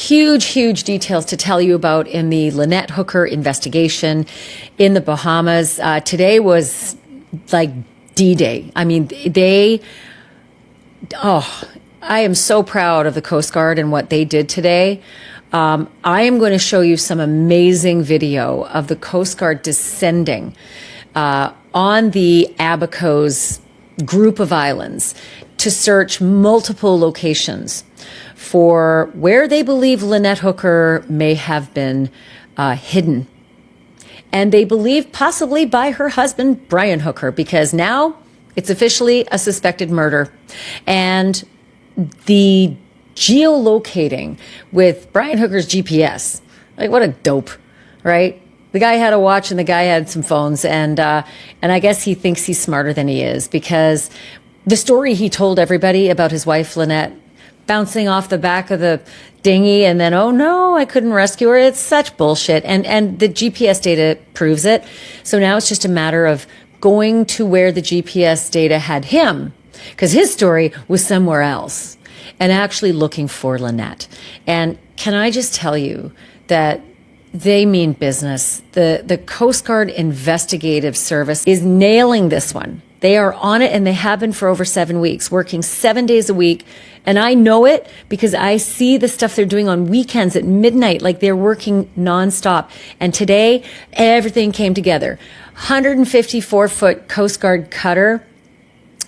huge details to tell you about in the Lynette Hooker investigation in the Bahamas. Today was like D-Day. I mean, I am so proud of the Coast Guard and what they did today. I am going to show you some amazing video of the Coast Guard descending on the Abacos group of islands to search multiple locations for where they believe Lynette Hooker may have been hidden. And they believe possibly by her husband, Brian Hooker, because now it's officially a suspected murder. And the geolocating with Brian Hooker's GPS, like what a dope, right? The guy had a watch and the guy had some phones, and I guess he thinks he's smarter than he is, because the story he told everybody about his wife, Lynette, bouncing off the back of the dinghy and then, oh no, I couldn't rescue her. It's such bullshit. And the GPS data proves it. So now it's just a matter of going to where the GPS data had him, because his story was somewhere else, and actually looking for Lynette. And can I just tell you that they mean business. The Coast Guard Investigative Service is nailing this one. They are on it, and they have been for over 7 weeks, working 7 days a week. And I know it because I see the stuff they're doing on weekends at midnight, like they're working nonstop. And today, everything came together. 154-foot Coast Guard cutter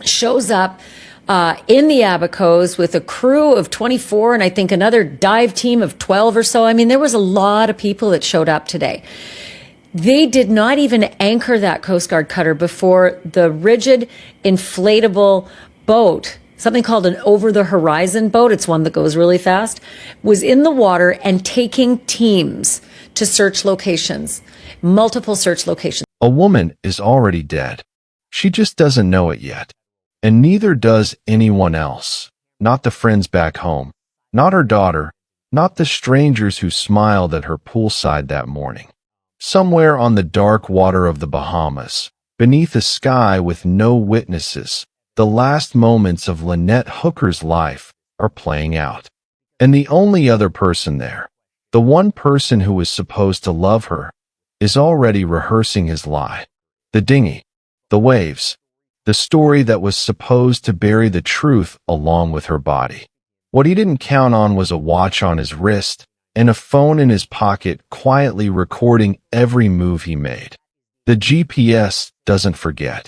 shows up in the Abacos with a crew of 24 and I think another dive team of 12 or so. I mean, there was a lot of people that showed up today. They did not even anchor that Coast Guard cutter before the rigid inflatable boat, something called an over-the-horizon boat, it's one that goes really fast, was in the water and taking teams to search locations, multiple search locations. A woman is already dead. She just doesn't know it yet. And neither does anyone else. Not the friends back home, not her daughter, not the strangers who smiled at her poolside that morning. Somewhere on the dark water of the Bahamas, beneath a sky with no witnesses, the last moments of Lynette Hooker's life are playing out. And the only other person there, the one person who was supposed to love her, is already rehearsing his lie. The dinghy, the waves, the story that was supposed to bury the truth along with her body. What he didn't count on was a watch on his wrist and a phone in his pocket quietly recording every move he made. The GPS doesn't forget.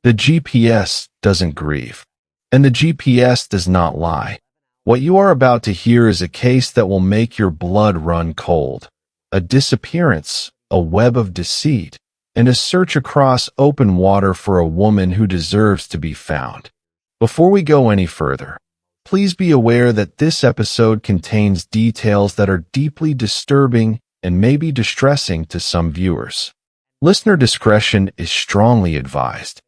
The GPS doesn't grieve. And the GPS does not lie. What you are about to hear is a case that will make your blood run cold. A disappearance, a web of deceit, and a search across open water for a woman who deserves to be found. Before we go any further, please be aware that this episode contains details that are deeply disturbing and may be distressing to some viewers. Listener discretion is strongly advised.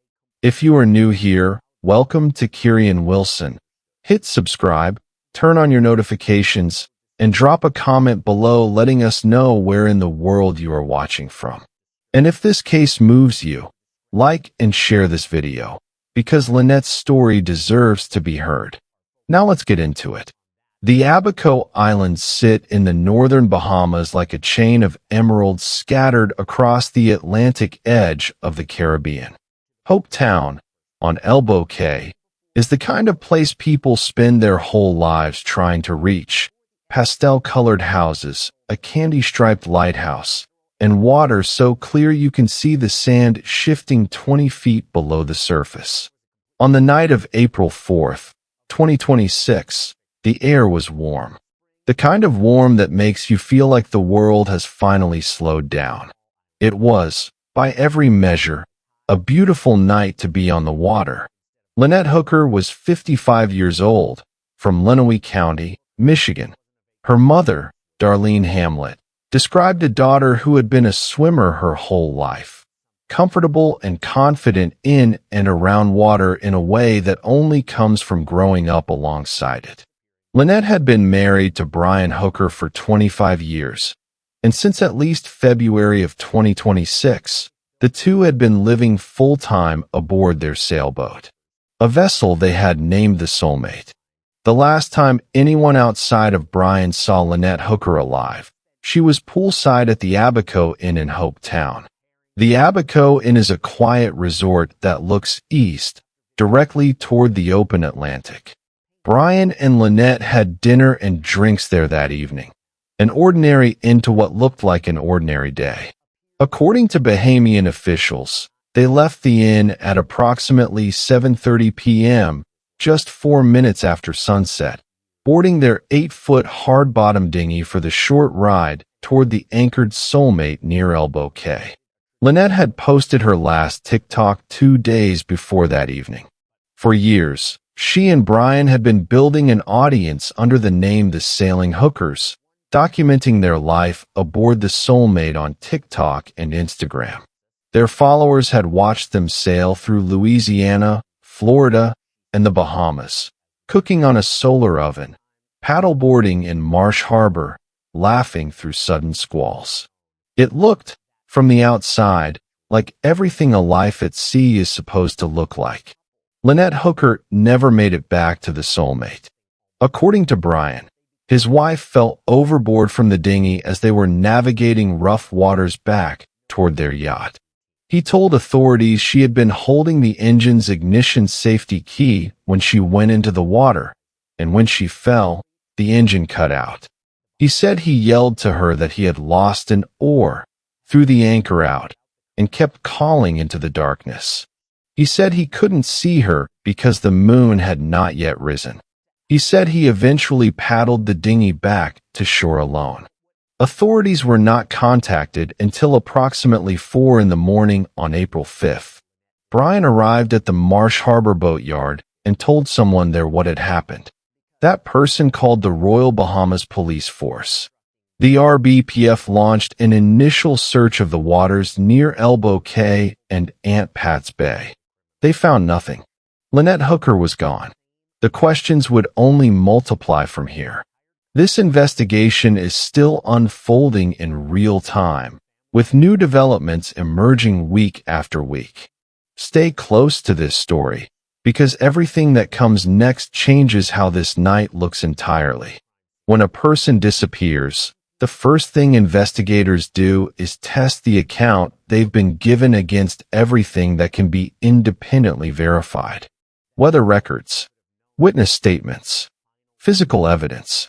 If you are new here, welcome to Kyrian Wilson. Hit subscribe, turn on your notifications, and drop a comment below letting us know where in the world you are watching from. And if this case moves you, like and share this video, because Lynette's story deserves to be heard. Now let's get into it. The Abaco Islands sit in the northern Bahamas like a chain of emeralds scattered across the Atlantic edge of the Caribbean. Hope Town, on Elbow Cay, is the kind of place people spend their whole lives trying to reach. Pastel-colored houses, a candy-striped lighthouse, and water so clear you can see the sand shifting 20 feet below the surface. On the night of April 4th, 2026, the air was warm. The kind of warm that makes you feel like the world has finally slowed down. It was, by every measure, a beautiful night to be on the water. Lynette Hooker was 55 years old, from Lenawee County, Michigan. Her mother, Darlene Hamlet, described a daughter who had been a swimmer her whole life, comfortable and confident in and around water in a way that only comes from growing up alongside it. Lynette had been married to Brian Hooker for 25 years, and since at least February of 2026, the two had been living full-time aboard their sailboat, a vessel they had named the Soulmate. The last time anyone outside of Brian saw Lynette Hooker alive, she was poolside at the Abaco Inn in Hope Town. The Abaco Inn is a quiet resort that looks east, directly toward the open Atlantic. Brian and Lynette had dinner and drinks there that evening, an ordinary into what looked like an ordinary day. According to Bahamian officials, they left the inn at approximately 7:30 p.m., just 4 minutes after sunset, boarding their 8-foot hard-bottom dinghy for the short ride toward the anchored Soulmate near Elbow Cay. Lynette had posted her last TikTok 2 days before that evening. For years, she and Brian had been building an audience under the name The Sailing Hookers, documenting their life aboard the Soulmate on TikTok and Instagram. Their followers had watched them sail through Louisiana, Florida, and the Bahamas, cooking on a solar oven, paddleboarding in Marsh Harbor, laughing through sudden squalls. It looked, from the outside, like everything a life at sea is supposed to look like. Lynette Hooker never made it back to the Soulmate. According to Brian, his wife fell overboard from the dinghy as they were navigating rough waters back toward their yacht. He told authorities she had been holding the engine's ignition safety key when she went into the water, and when she fell, the engine cut out. He said he yelled to her that he had lost an oar, threw the anchor out, and kept calling into the darkness. He said he couldn't see her because the moon had not yet risen. He said he eventually paddled the dinghy back to shore alone. Authorities were not contacted until approximately 4 in the morning on April 5th. Brian arrived at the Marsh Harbor boatyard and told someone there what had happened. That person called the Royal Bahamas Police Force. The RBPF launched an initial search of the waters near Elbow Cay and Aunt Pat's Bay. They found nothing. Lynette Hooker was gone. The questions would only multiply from here. This investigation is still unfolding in real time, with new developments emerging week after week. Stay close to this story, because everything that comes next changes how this night looks entirely. When a person disappears, the first thing investigators do is test the account they've been given against everything that can be independently verified. Weather records, witness statements, physical evidence.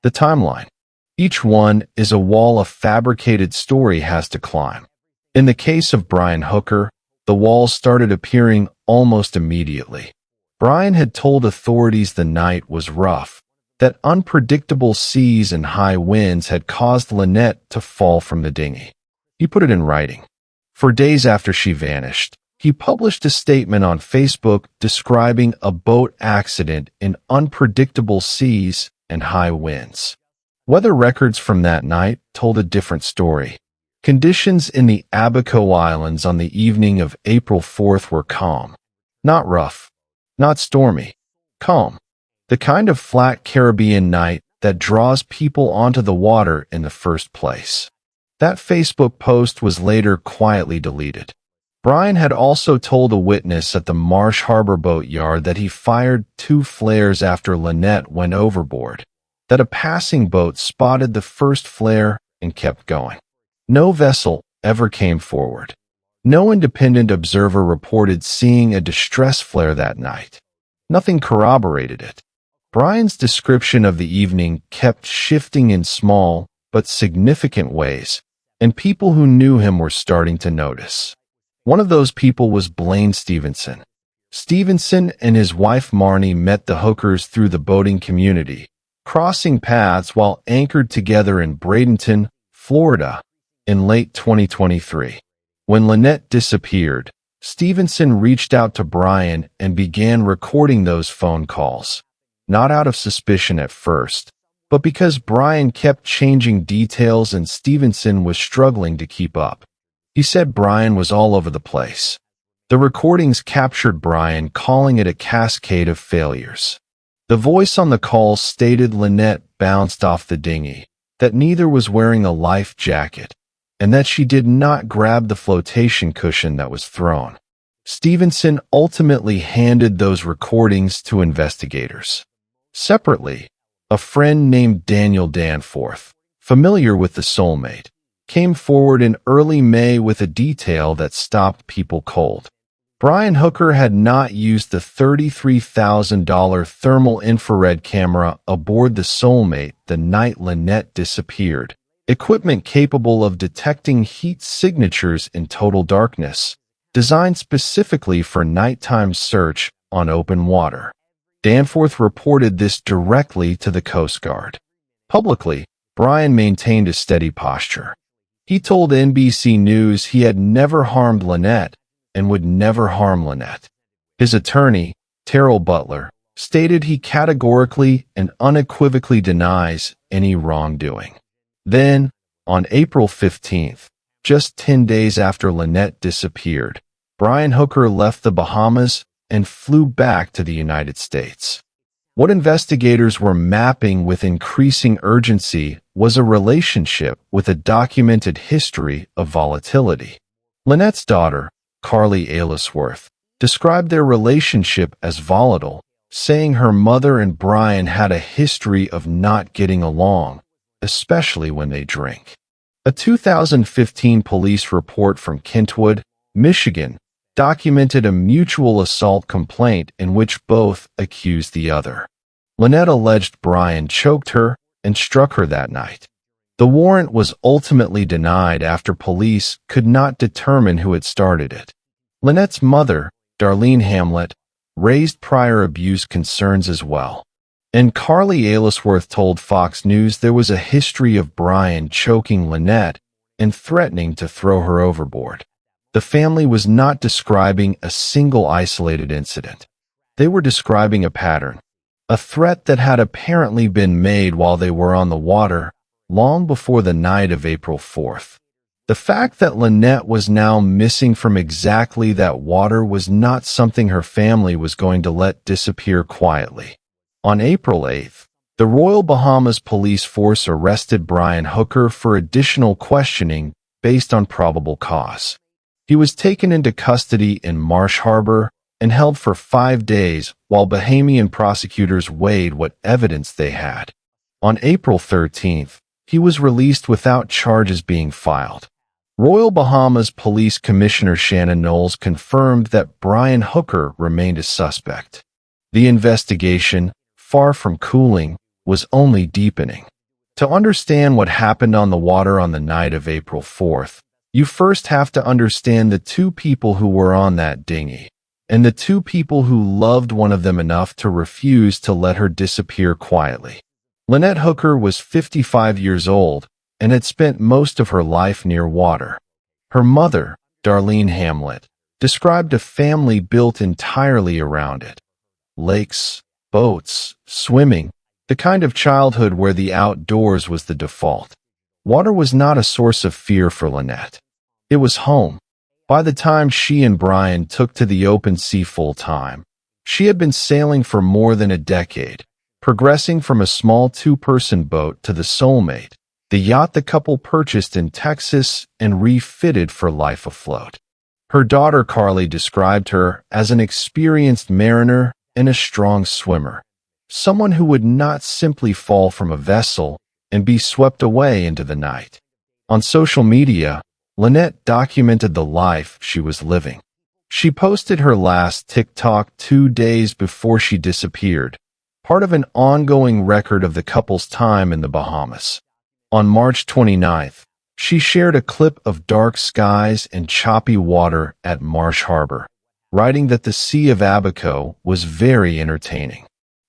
The timeline. Each one is a wall a fabricated story has to climb. In the case of Brian Hooker, the walls started appearing almost immediately. Brian had told authorities the night was rough, that unpredictable seas and high winds had caused Lynette to fall from the dinghy. He put it in writing. For days after she vanished, he published a statement on Facebook describing a boat accident in unpredictable seas and high winds. Weather records from that night told a different story. Conditions in the Abaco Islands on the evening of April 4th were calm. Not rough, not stormy, calm. The kind of flat Caribbean night that draws people onto the water in the first place. That Facebook post was later quietly deleted. Brian had also told a witness at the Marsh Harbor boatyard that he fired 2 flares after Lynette went overboard, that a passing boat spotted the first flare and kept going. No vessel ever came forward. No independent observer reported seeing a distress flare that night. Nothing corroborated it. Brian's description of the evening kept shifting in small but significant ways, and people who knew him were starting to notice. One of those people was Blaine Stevenson. Stevenson and his wife Marnie met the Hookers through the boating community, crossing paths while anchored together in Bradenton, Florida, in late 2023. When Lynette disappeared, Stevenson reached out to Brian and began recording those phone calls, not out of suspicion at first, but because Brian kept changing details and Stevenson was struggling to keep up. He said Brian was all over the place. The recordings captured Brian calling it a cascade of failures. The voice on the call stated Lynette bounced off the dinghy, that neither was wearing a life jacket, and that she did not grab the flotation cushion that was thrown. Stevenson ultimately handed those recordings to investigators. Separately, a friend named Daniel Danforth, familiar with the Soulmate, came forward in early May with a detail that stopped people cold. Brian Hooker had not used the $33,000 thermal infrared camera aboard the Soulmate the night Lynette disappeared, equipment capable of detecting heat signatures in total darkness, designed specifically for nighttime search on open water. Danforth reported this directly to the Coast Guard. Publicly, Brian maintained a steady posture. He told NBC News he had never harmed Lynette and would never harm Lynette. His attorney, Terrell Butler, stated he categorically and unequivocally denies any wrongdoing. Then, on April 15th, just 10 days after Lynette disappeared, Brian Hooker left the Bahamas and flew back to the United States. What investigators were mapping with increasing urgency was a relationship with a documented history of volatility. Lynette's daughter, Carly Aylesworth, described their relationship as volatile, saying her mother and Brian had a history of not getting along, especially when they drink. A 2015 police report from Kentwood, Michigan, documented a mutual assault complaint in which both accused the other. Lynette alleged Brian choked her and struck her that night. The warrant was ultimately denied after police could not determine who had started it. Lynette's mother, Darlene Hamlet, raised prior abuse concerns as well. And Carly Aylesworth told Fox News there was a history of Brian choking Lynette and threatening to throw her overboard. The family was not describing a single isolated incident. They were describing a pattern, a threat that had apparently been made while they were on the water, long before the night of April 4th. The fact that Lynette was now missing from exactly that water was not something her family was going to let disappear quietly. On April 8th, the Royal Bahamas Police Force arrested Brian Hooker for additional questioning based on probable cause. He was taken into custody in Marsh Harbor and held for 5 days while Bahamian prosecutors weighed what evidence they had. On April 13th, he was released without charges being filed. Royal Bahamas Police Commissioner Shannon Knowles confirmed that Brian Hooker remained a suspect. The investigation, far from cooling, was only deepening. To understand what happened on the water on the night of April 4th, you first have to understand the two people who were on that dinghy, and the two people who loved one of them enough to refuse to let her disappear quietly. Lynette Hooker was 55 years old and had spent most of her life near water. Her mother, Darlene Hamlet, described a family built entirely around it. Lakes, boats, swimming, the kind of childhood where the outdoors was the default. Water was not a source of fear for Lynette. It was home. By the time she and Brian took to the open sea full-time, she had been sailing for more than a decade, progressing from a small 2-person boat to the Soulmate, the yacht the couple purchased in Texas and refitted for life afloat. Her daughter Carly described her as an experienced mariner and a strong swimmer, someone who would not simply fall from a vessel and be swept away into the night. On social media, Lynette documented the life she was living. She posted her last TikTok 2 days before she disappeared, part of an ongoing record of the couple's time in the Bahamas. On March 29th, she shared a clip of dark skies and choppy water at Marsh Harbor, writing that the Sea of Abaco was very entertaining.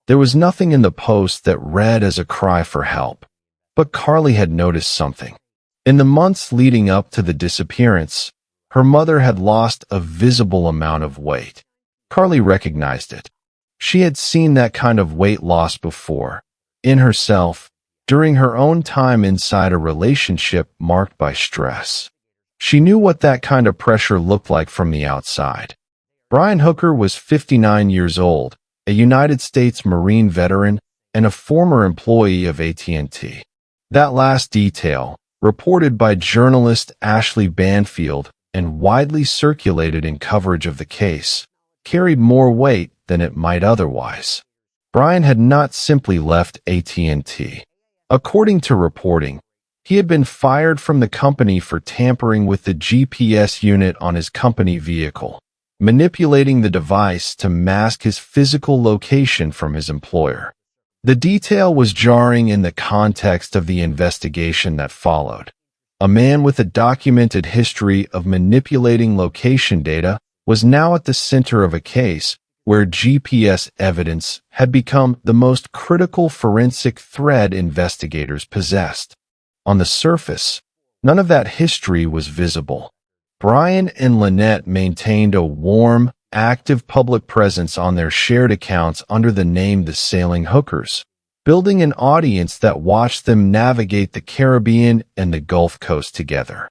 There was nothing in the post that read as a cry for help, but Carly had noticed something. In the months leading up to the disappearance, her mother had lost a visible amount of weight. Carly recognized it. She had seen that kind of weight loss before, in herself, during her own time inside a relationship marked by stress. She knew what that kind of pressure looked like from the outside. Brian Hooker was 59 years old, a United States Marine veteran, and a former employee of AT&T. That last detail, reported by journalist Ashley Banfield and widely circulated in coverage of the case, carried more weight than it might otherwise. Brian had not simply left AT&T. According to reporting, he had been fired from the company for tampering with the GPS unit on his company vehicle, manipulating the device to mask his physical location from his employer. The detail was jarring in the context of the investigation that followed. A man with a documented history of manipulating location data was now at the center of a case where GPS evidence had become the most critical forensic thread investigators possessed. On the surface, none of that history was visible. Brian and Lynette maintained a warm, active public presence on their shared accounts under the name The Sailing Hookers, building an audience that watched them navigate the Caribbean and the Gulf Coast together.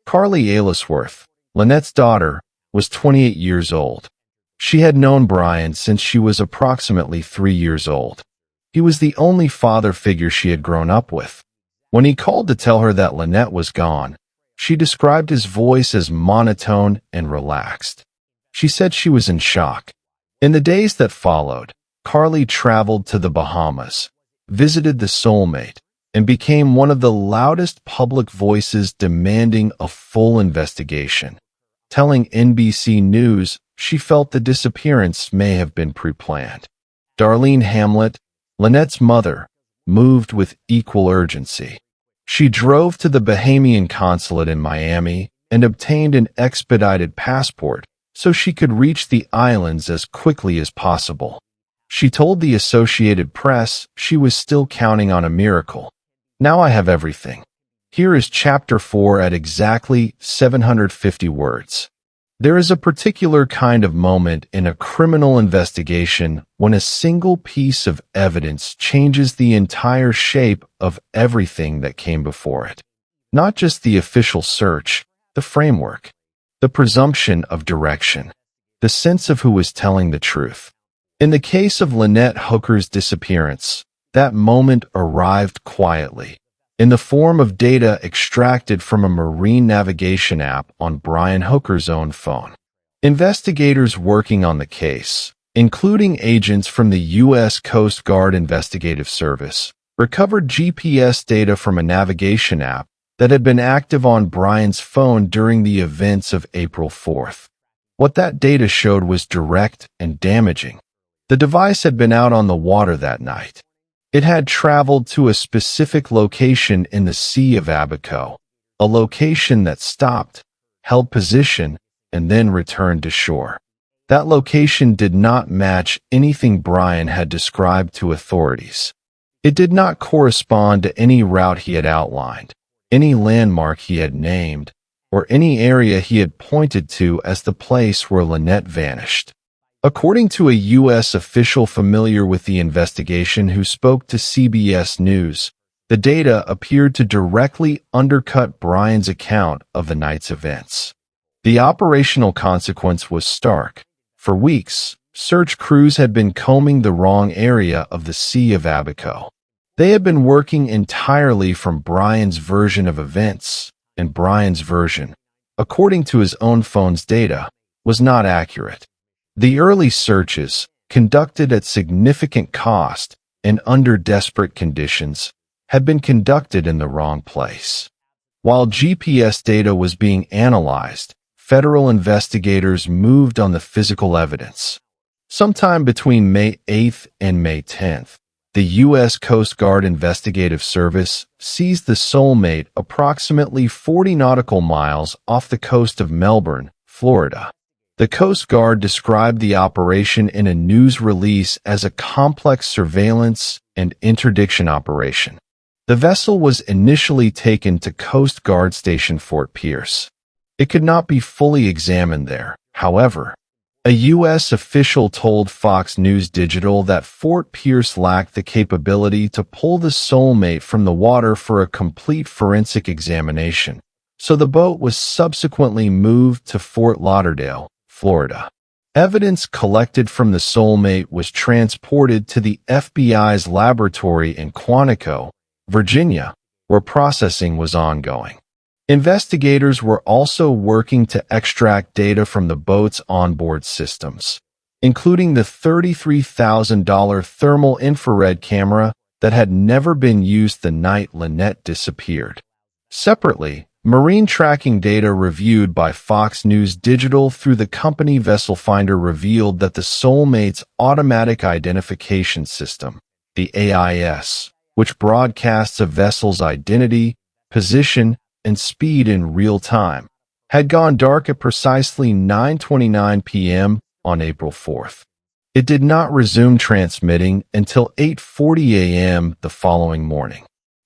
Carly Aylesworth, Lynette's daughter, was 28 years old. She had known Brian since she was approximately 3 years old. He was the only father figure she had grown up with. When he called to tell her that Lynette was gone, she described his voice as monotone and relaxed. She said she was in shock. In the days that followed, Carly traveled to the Bahamas, visited the Soulmate, and became one of the loudest public voices demanding a full investigation. Telling NBC News she felt the disappearance may have been pre-planned. Darlene Hamlet, Lynette's mother, moved with equal urgency. She drove to the Bahamian consulate in Miami and obtained an expedited passport so she could reach the islands as quickly as possible. She told the Associated Press she was still counting on a miracle. "Now I have everything. Here is Chapter 4 at exactly 750 words. There is a particular kind of moment in a criminal investigation when a single piece of evidence changes the entire shape of everything that came before it. Not just the official search, the framework, the presumption of direction, the sense of who was telling the truth. In the case of Lynette Hooker's disappearance, that moment arrived quietly, in the form of data extracted from a marine navigation app on Brian Hooker's own phone. Investigators working on the case, including agents from the U.S. Coast Guard Investigative Service, recovered GPS data from a navigation app that had been active on Brian's phone during the events of April 4th. What that data showed was direct and damaging. The device had been out on the water that night. It had traveled to a specific location in the Sea of Abaco, a location that stopped, held position, and then returned to shore. That location did not match anything Brian had described to authorities. It did not correspond to any route he had outlined, any landmark he had named, or any area he had pointed to as the place where Lynette vanished. According to a U.S. official familiar with the investigation who spoke to CBS News, the data appeared to directly undercut Brian's account of the night's events. The operational consequence was stark. For weeks, search crews had been combing the wrong area of the Sea of Abaco. They had been working entirely from Brian's version of events, and Brian's version, according to his own phone's data, was not accurate. The early searches, conducted at significant cost and under desperate conditions, had been conducted in the wrong place. While GPS data was being analyzed, federal investigators moved on the physical evidence. Sometime between May 8th and May 10th, the U.S. Coast Guard Investigative Service seized the Soulmate approximately 40 nautical miles off the coast of Melbourne, Florida. The Coast Guard described the operation in a news release as a complex surveillance and interdiction operation. The vessel was initially taken to Coast Guard Station Fort Pierce. It could not be fully examined there, however. A U.S. official told Fox News Digital that Fort Pierce lacked the capability to pull the Soulmate from the water for a complete forensic examination, so the boat was subsequently moved to Fort Lauderdale, Florida. Evidence collected from the Soulmate was transported to the FBI's laboratory in Quantico, Virginia, where processing was ongoing. Investigators were also working to extract data from the boat's onboard systems, including the $33,000 thermal infrared camera that had never been used the night Lynette disappeared. Separately, marine tracking data reviewed by Fox News Digital through the company Vessel Finder revealed that the Soulmate's automatic identification system, the AIS, which broadcasts a vessel's identity, position, and speed in real time, had gone dark at precisely 9:29 p.m. on April 4th. It did not resume transmitting until 8:40 a.m. the following morning.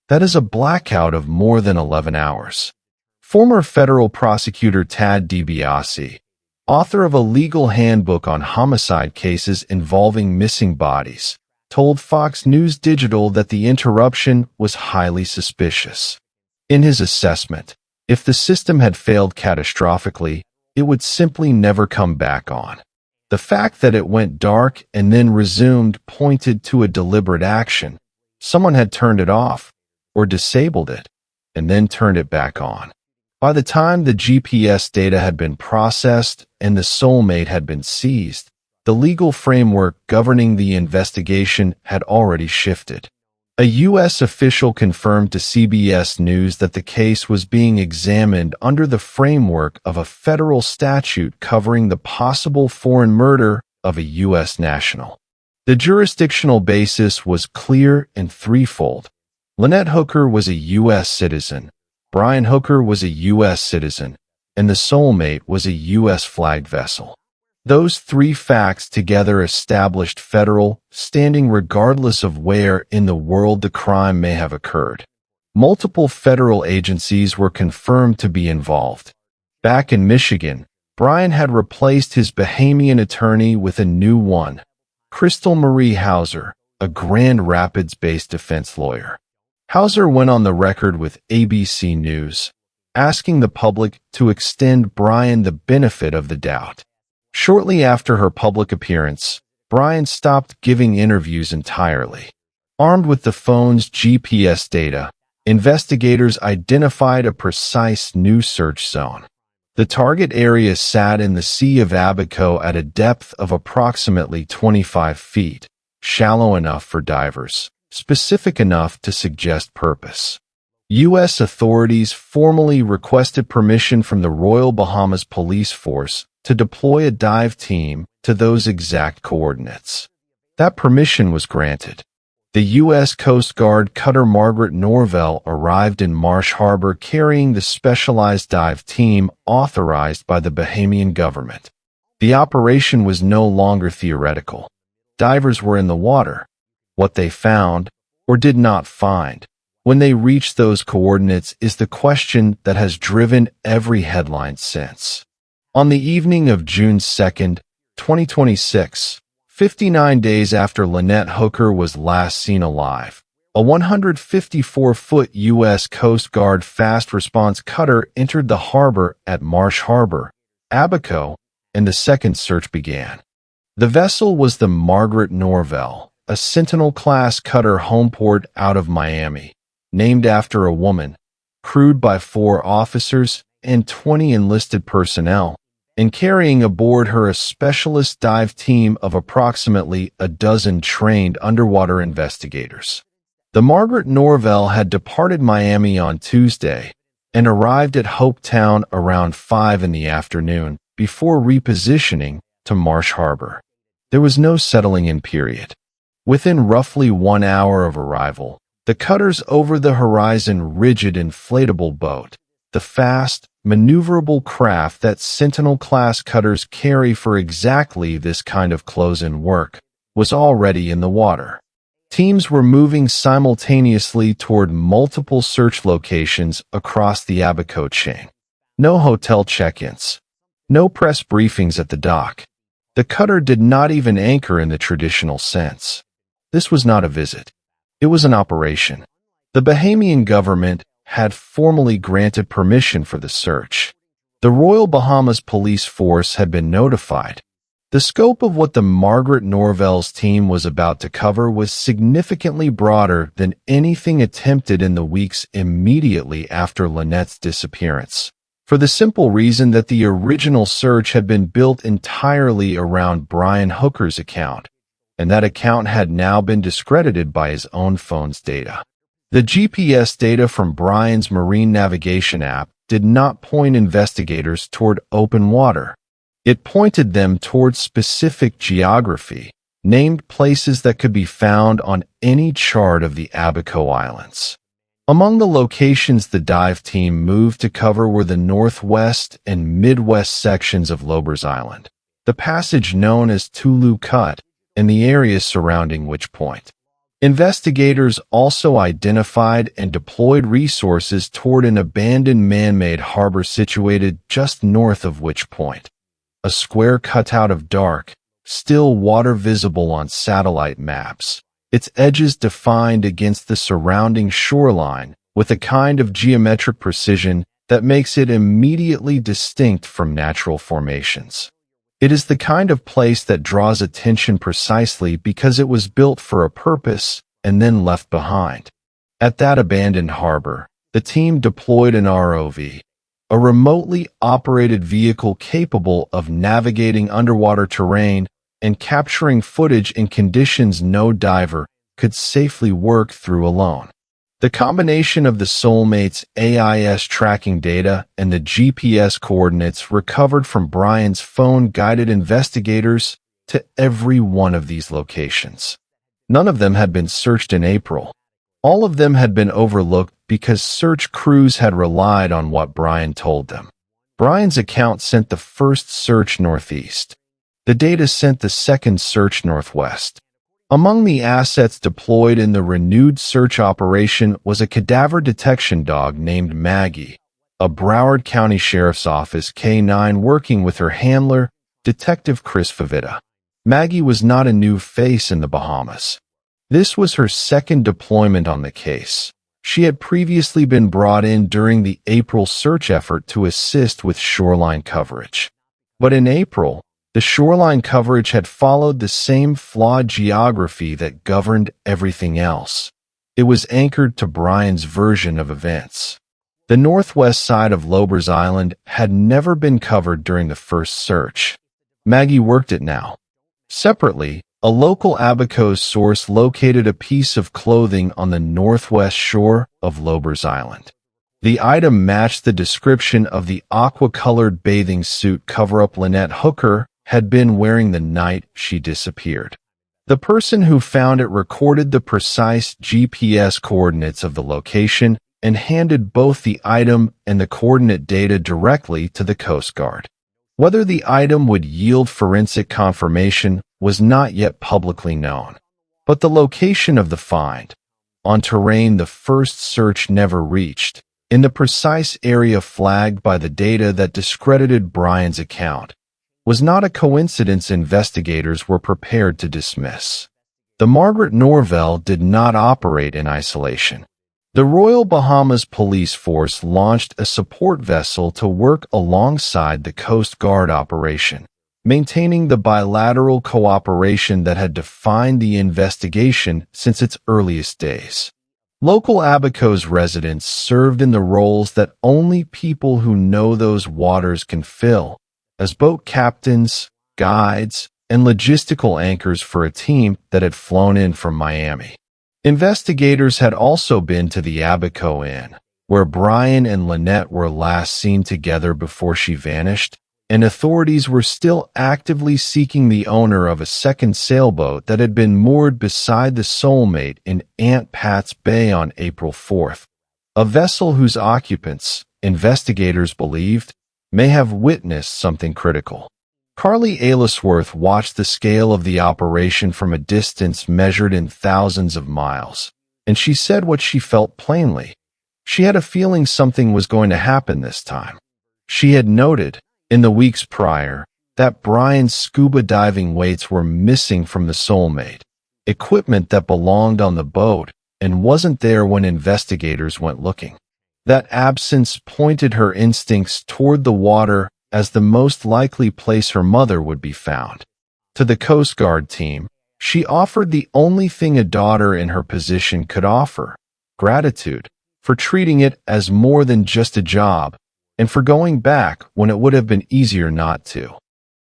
That is a blackout of more than 11 hours. Former federal prosecutor Tad DiBiase, author of a legal handbook on homicide cases involving missing bodies, told Fox News Digital that the interruption was highly suspicious. In his assessment, if the system had failed catastrophically, it would simply never come back on. The fact that it went dark and then resumed pointed to a deliberate action. Someone had turned it off or disabled it and then turned it back on. By the time the GPS data had been processed and the Soulmate had been seized, the legal framework governing the investigation had already shifted. A U.S. official confirmed to CBS News that the case was being examined under the framework of a federal statute covering the possible foreign murder of a U.S. national. The jurisdictional basis was clear and threefold. Lynette Hooker was a U.S. citizen, Brian Hooker was a U.S. citizen, and the Soulmate was a U.S. flagged vessel. Those three facts together established federal standing regardless of where in the world the crime may have occurred. Multiple federal agencies were confirmed to be involved. Back in Michigan, Brian had replaced his Bahamian attorney with a new one, Crystal Marie Hauser, a Grand Rapids-based defense lawyer. Hauser went on the record with ABC News, asking the public to extend Brian the benefit of the doubt. Shortly after her public appearance, Brian stopped giving interviews entirely. Armed with the phone's GPS data, investigators identified a precise new search zone. The target area sat in the Sea of Abaco at a depth of approximately 25 feet, shallow enough for divers, specific enough to suggest purpose. U.S. authorities formally requested permission from the Royal Bahamas Police Force to deploy a dive team to those exact coordinates. That permission was granted. The U.S. Coast Guard cutter Margaret Norvell arrived in Marsh Harbor carrying the specialized dive team authorized by the Bahamian government. The operation was no longer theoretical. Divers were in the water. What they found, or did not find, when they reached those coordinates is the question that has driven every headline since. On the evening of June 2nd, 2026, 59 days after Lynette Hooker was last seen alive, a 154-foot U.S. Coast Guard fast response cutter entered the harbor at Marsh Harbor, Abaco, and the second search began. The vessel was the Margaret Norvell, a Sentinel-class cutter homeport out of Miami, named after a woman, crewed by 4 officers and 20 enlisted personnel, and carrying aboard her a specialist dive team of approximately a dozen trained underwater investigators. The Margaret Norvell had departed Miami on Tuesday and arrived at Hopetown around 5 in the afternoon before repositioning to Marsh Harbor. There was no settling in period. Within roughly 1 hour of arrival, the cutter's over-the-horizon rigid inflatable boat, the fast, maneuverable craft that Sentinel-class cutters carry for exactly this kind of close-in work, was already in the water. Teams were moving simultaneously toward multiple search locations across the Abaco chain. No hotel check-ins. No press briefings at the dock. The cutter did not even anchor in the traditional sense. This was not a visit. It was an operation. The Bahamian government had formally granted permission for the search. The Royal Bahamas Police Force had been notified. The scope of what the Margaret Norvell's team was about to cover was significantly broader than anything attempted in the weeks immediately after Lynette's disappearance. for the simple reason that the original search had been built entirely around Brian Hooker's account, and that account had now been discredited by his own phone's data. The GPS data from Brian's marine navigation app did not point investigators toward open water. It pointed them toward specific geography, named places that could be found on any chart of the Abaco Islands. Among the locations the dive team moved to cover were the northwest and midwest sections of Lobers Island, the passage known as Tulu Cut, and the areas surrounding Witch Point. Investigators also identified and deployed resources toward an abandoned man-made harbor situated just north of Witch Point. A square cutout of dark, still water visible on satellite maps, its edges defined against the surrounding shoreline with a kind of geometric precision that makes it immediately distinct from natural formations. It is the kind of place that draws attention precisely because it was built for a purpose and then left behind. At that abandoned harbor, the team deployed an ROV, a remotely operated vehicle capable of navigating underwater terrain and capturing footage in conditions no diver could safely work through alone. The combination of the Soulmate's AIS tracking data and the GPS coordinates recovered from Brian's phone guided investigators to every one of these locations. None of them had been searched in April. All of them had been overlooked because search crews had relied on what Brian told them. Brian's account sent the first search northeast. The data sent the second search northwest. Among the assets deployed in the renewed search operation was a cadaver detection dog named Maggie, a Broward County Sheriff's Office K-9 working with her handler, Detective Chris Favita. Maggie was not a new face in the Bahamas. This was her second deployment on the case. She had previously been brought in during the April search effort to assist with shoreline coverage. But in April, the shoreline coverage had followed the same flawed geography that governed everything else. It was anchored to Brian's version of events. The northwest side of Lobers Island had never been covered during the first search. Maggie worked it now. Separately, a local Abaco source located a piece of clothing on the northwest shore of Lobers Island. The item matched the description of the aqua-colored bathing suit cover-up Lynette Hooker had been wearing the night she disappeared. The person who found it recorded the precise GPS coordinates of the location and handed both the item and the coordinate data directly to the Coast Guard. Whether the item would yield forensic confirmation was not yet publicly known, but the location of the find, on terrain the first search never reached, in the precise area flagged by the data that discredited Brian's account, was not a coincidence investigators were prepared to dismiss. The Margaret Norvell did not operate in isolation. The Royal Bahamas Police Force launched a support vessel to work alongside the Coast Guard operation, maintaining the bilateral cooperation that had defined the investigation since its earliest days. Local Abaco's residents served in the roles that only people who know those waters can fill, as boat captains, guides, and logistical anchors for a team that had flown in from Miami. Investigators had also been to the Abaco Inn, where Brian and Lynette were last seen together before she vanished, and authorities were still actively seeking the owner of a second sailboat that had been moored beside the Soulmate in Aunt Pat's Bay on April 4th, a vessel whose occupants, investigators believed, may have witnessed something critical. Carly Aylesworth watched the scale of the operation from a distance measured in thousands of miles, and she said what she felt plainly. She had a feeling something was going to happen this time. She had noted, in the weeks prior, that Brian's scuba diving weights were missing from the Soulmate, equipment that belonged on the boat and wasn't there when investigators went looking. That absence pointed her instincts toward the water as the most likely place her mother would be found. To the Coast Guard team, she offered the only thing a daughter in her position could offer: gratitude for treating it as more than just a job, and for going back when it would have been easier not to.